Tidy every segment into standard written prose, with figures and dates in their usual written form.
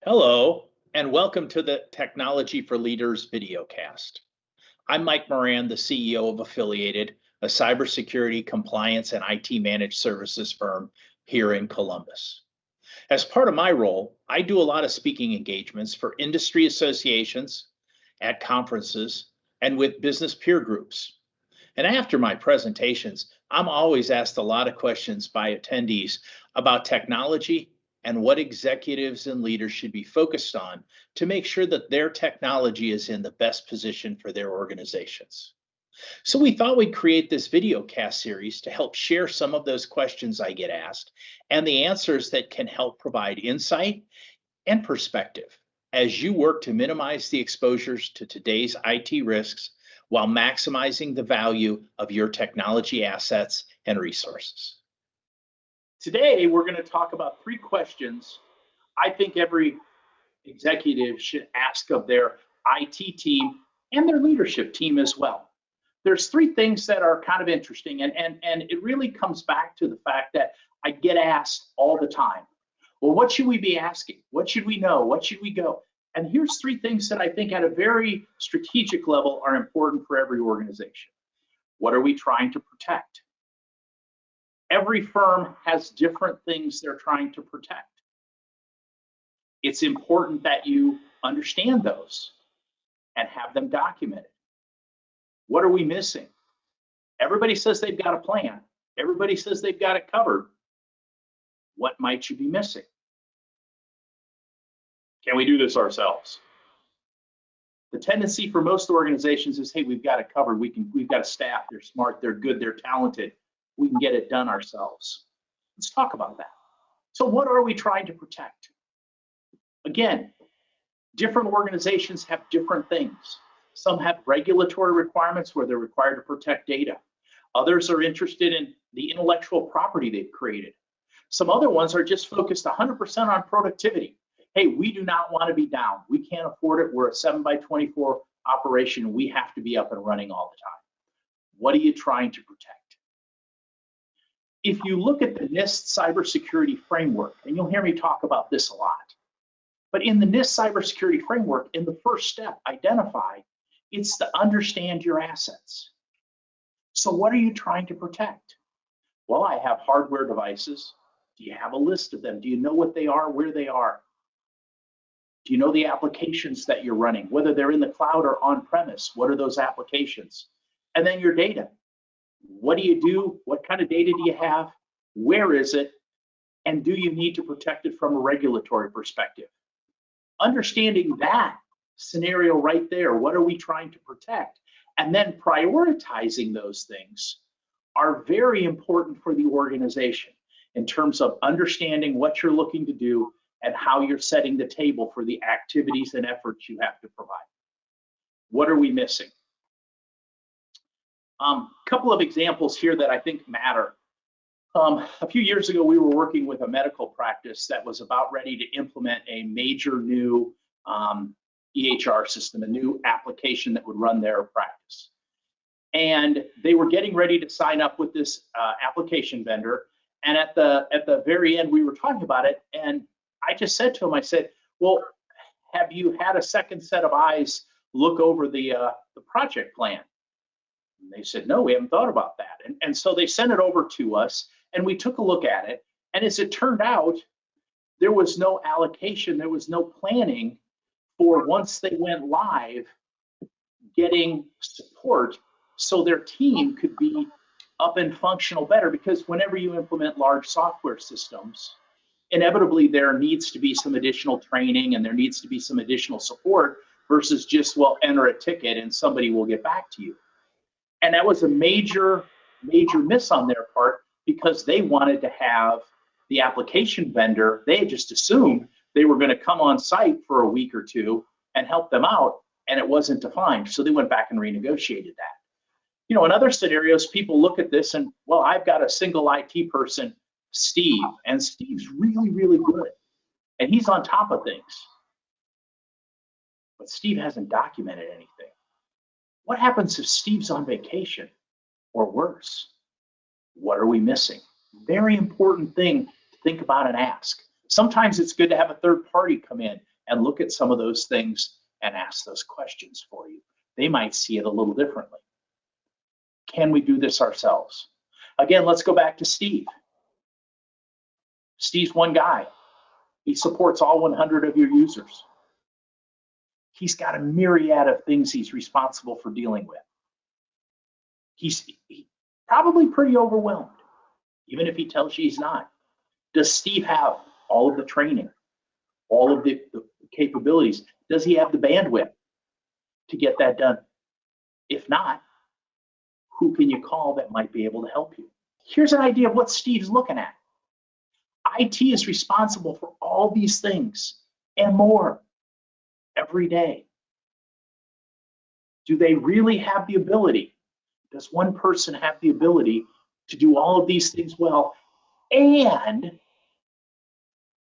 Hello, and welcome to the Technology for Leaders videocast. I'm Mike Moran, the CEO of Affiliated, a cybersecurity, compliance, and IT managed services firm here in Columbus. As part of my role, I do a lot of speaking engagements for industry associations, at conferences, and with business peer groups. And after my presentations, I'm always asked a lot of questions by attendees about technology and what executives and leaders should be focused on to make sure that their technology is in the best position for their organizations. So we thought we'd create this video cast series to help share some of those questions I get asked and the answers that can help provide insight and perspective as you work to minimize the exposures to today's IT risks while maximizing the value of your technology assets and resources. Today, we're going to talk about three questions I think every executive should ask of their IT team and their leadership team as well. There's three things that are kind of interesting, and it really comes back to the fact that I get asked all the time, well, what should we be asking? What should we know? What should we go? And here's three things that I think at a very strategic level are important for every organization. What are we trying to protect? Every firm has different things they're trying to protect. It's important that you understand those and have them documented. What are we missing? Everybody says they've got a plan. Everybody says they've got it covered. What might you be missing? Can we do this ourselves? The tendency for most organizations is, hey, we've got it covered. We've got a staff. They're smart. They're good. They're talented. We can get it done ourselves. Let's talk about that. So what are we trying to protect? Again, different organizations have different things. Some have regulatory requirements where they're required to protect data. Others are interested in the intellectual property they've created. Some other ones are just focused 100% on productivity. Hey, we do not want to be down. We can't afford it. We're a 7x24 operation. We have to be up and running all the time. What are you trying to protect? If you look at the NIST cybersecurity framework, and you'll hear me talk about this a lot, but in the NIST cybersecurity framework, in the first step, identify, it's to understand your assets. So what are you trying to protect? Well, I have hardware devices. Do you have a list of them? Do you know what they are, where they are? Do you know the applications that you're running, whether they're in the cloud or on-premise? What are those applications? And then your data. What do you do? What kind of data do you have? Where is it? And do you need to protect it from a regulatory perspective? Understanding that scenario right there, what are we trying to protect? And then prioritizing those things are very important for the organization in terms of understanding what you're looking to do and how you're setting the table for the activities and efforts you have to provide. What are we missing? Couple of examples here that I think matter. A few years ago, we were working with a medical practice that was about ready to implement a major new EHR system, a new application that would run their practice. And they were getting ready to sign up with this application vendor. And at the very end, we were talking about it, and I just said to him, I said, well, have you had a second set of eyes look over the project plan? And they said, no, we haven't thought about that. And so they sent it over to us, and we took a look at it. And as it turned out, there was no allocation, there was no planning for once they went live, getting support so their team could be up and functional better. Because whenever you implement large software systems, inevitably there needs to be some additional training and there needs to be some additional support versus just, well, enter a ticket and somebody will get back to you. And that was a major miss on their part, because they wanted to have the application vendor, they had just assumed they were going to come on site for a week or two and help them out, and it wasn't defined. So they went back and renegotiated that. You know, in other scenarios, people look at this and, well, I've got a single IT person, Steve, and Steve's really, really good, and he's on top of things. But Steve hasn't documented anything. What happens if Steve's on vacation, or worse? What are we missing? Very important thing to think about and ask. Sometimes it's good to have a third party come in and look at some of those things and ask those questions for you. They might see it a little differently. Can we do this ourselves? Again, let's go back to Steve. Steve's one guy. He supports all 100 of your users. He's got a myriad of things he's responsible for dealing with. He's probably pretty overwhelmed, even if he tells you he's not. Does Steve have all of the training, all of the capabilities? Does he have the bandwidth to get that done? If not, who can you call that might be able to help you? Here's an idea of what Steve's looking at. IT is responsible for all these things and more every day. Do they really have the ability? Does one person have the ability to do all of these things well and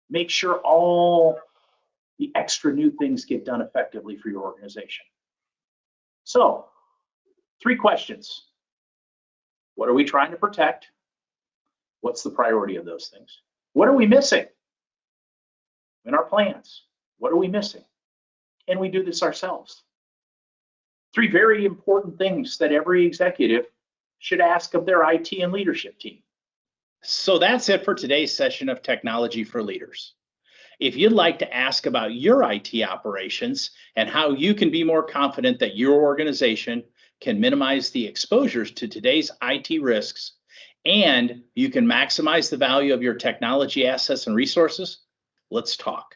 make sure all the extra new things get done effectively for your organization? So, 3 questions. What are we trying to protect? What's the priority of those things? What are we missing in our plans? What are we missing? Can we do this ourselves? 3 very important things that every executive should ask of their IT and leadership team. So that's it for today's session of Technology for Leaders. If you'd like to ask about your IT operations and how you can be more confident that your organization can minimize the exposures to today's IT risks and you can maximize the value of your technology assets and resources, let's talk.